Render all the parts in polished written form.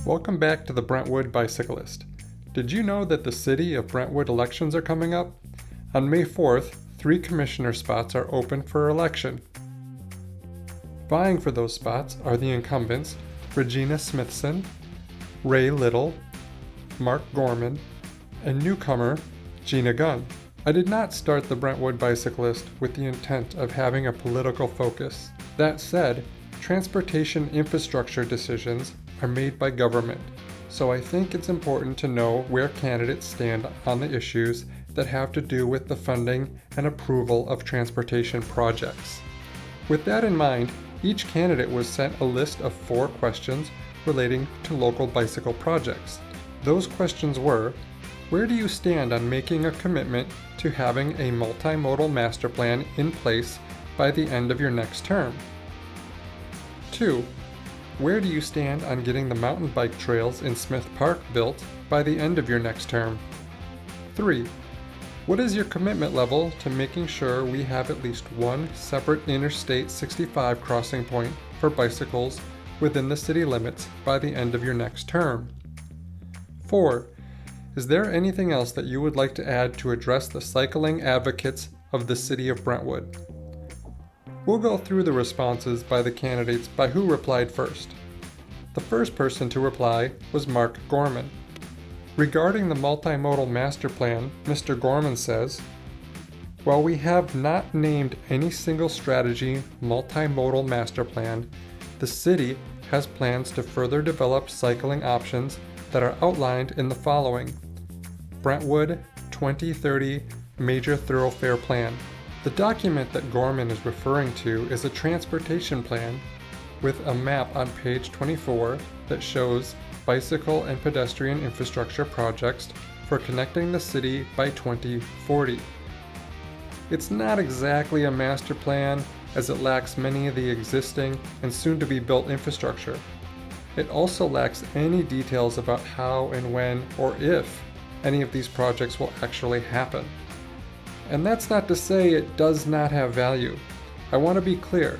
Welcome back to the Brentwood Bicyclist. Did you know that the City of Brentwood elections are coming up? On May 4th, 3 commissioner spots are open for election. Vying for those spots are the incumbents Gina Smithson, Ray Little, Mark Gorman, and newcomer Gina Gunn. I did not start the Brentwood Bicyclist with the intent of having a political focus. That said, transportation infrastructure decisions are made by government, so I think it's important to know where candidates stand on the issues that have to do with the funding and approval of transportation projects. With that in mind, each candidate was sent a list of 4 questions relating to local bicycle projects. Those questions were: where do you stand on making a commitment to having a multimodal master plan in place by the end of your next term? 2. Where do you stand on getting the mountain bike trails in Smith Park built by the end of your next term? 3. What is your commitment level to making sure we have at least one separate Interstate 65 crossing point for bicycles within the city limits by the end of your next term? 4. Is there anything else that you would like to add to address the cycling advocates of the city of Brentwood? We'll go through the responses by the candidates by who replied first. The first person to reply was Mark Gorman. Regarding the multimodal master plan, Mr. Gorman says, "While we have not named any single strategy multimodal master plan, the city has plans to further develop cycling options that are outlined in the following: Brentwood 2030 Major Thoroughfare Plan." The document that Gorman is referring to is a transportation plan with a map on page 24 that shows bicycle and pedestrian infrastructure projects for connecting the city by 2040. It's not exactly a master plan, as it lacks many of the existing and soon-to-be-built infrastructure. It also lacks any details about how and when or if any of these projects will actually happen. And that's not to say it does not have value. I want to be clear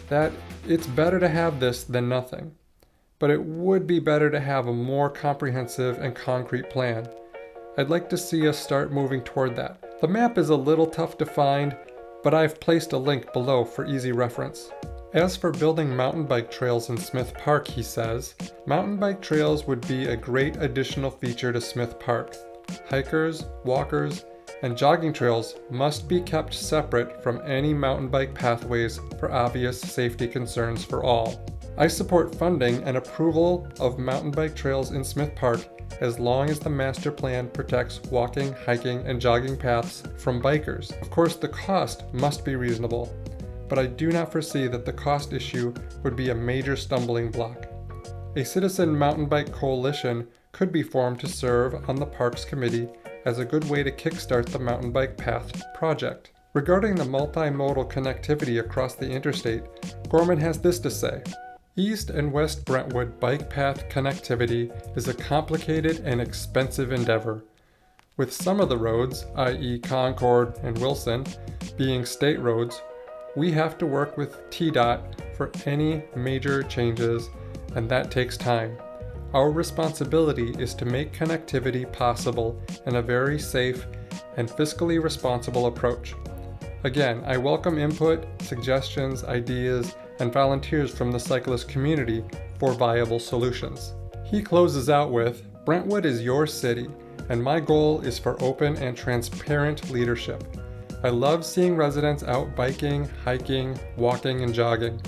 that it's better to have this than nothing, but it would be better to have a more comprehensive and concrete plan. I'd like to see us start moving toward that. The map is a little tough to find, but I've placed a link below for easy reference. As for building mountain bike trails in Smith Park, he says, mountain bike trails would be a great additional feature to Smith Park. Hikers, walkers, and jogging trails must be kept separate from any mountain bike pathways for obvious safety concerns for all. I support funding and approval of mountain bike trails in Smith Park as long as the master plan protects walking, hiking, and jogging paths from bikers. Of course, the cost must be reasonable, but I do not foresee that the cost issue would be a major stumbling block. A citizen mountain bike coalition could be formed to serve on the Parks Committee as a good way to kickstart the mountain bike path project. Regarding the multimodal connectivity across the interstate, Gorman has this to say: East and West Brentwood bike path connectivity is a complicated and expensive endeavor. With some of the roads, i.e. Concord and Wilson, being state roads, we have to work with TDOT for any major changes, and that takes time. Our responsibility is to make connectivity possible in a very safe and fiscally responsible approach. Again, I welcome input, suggestions, ideas, and volunteers from the cyclist community for viable solutions. He closes out with, "Brentwood is your city, and my goal is for open and transparent leadership. I love seeing residents out biking, hiking, walking, and jogging.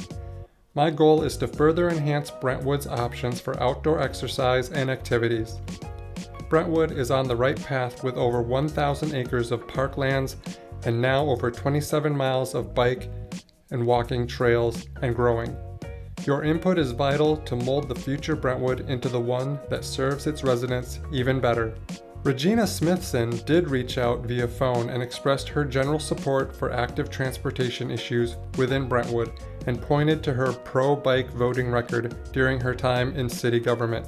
My goal is to further enhance Brentwood's options for outdoor exercise and activities. Brentwood is on the right path with over 1,000 acres of parklands and now over 27 miles of bike and walking trails and growing. Your input is vital to mold the future Brentwood into the one that serves its residents even better." Gina Smithson did reach out via phone and expressed her general support for active transportation issues within Brentwood and pointed to her pro-bike voting record during her time in city government.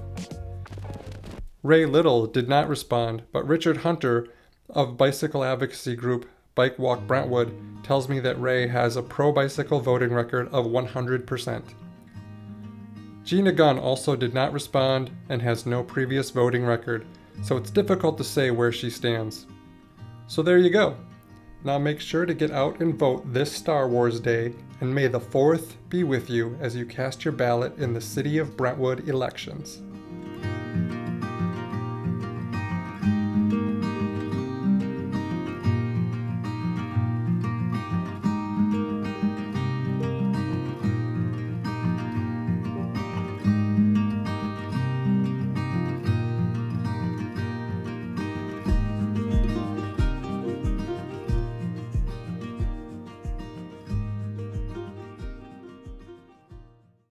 Ray Little did not respond, but Richard Hunter of bicycle advocacy group Bike Walk Brentwood tells me that Ray has a pro-bicycle voting record of 100%. Gina Gunn also did not respond and has no previous voting record, so it's difficult to say where she stands. So there you go. Now make sure to get out and vote this Star Wars Day, and may the 4th be with you as you cast your ballot in the City of Brentwood elections.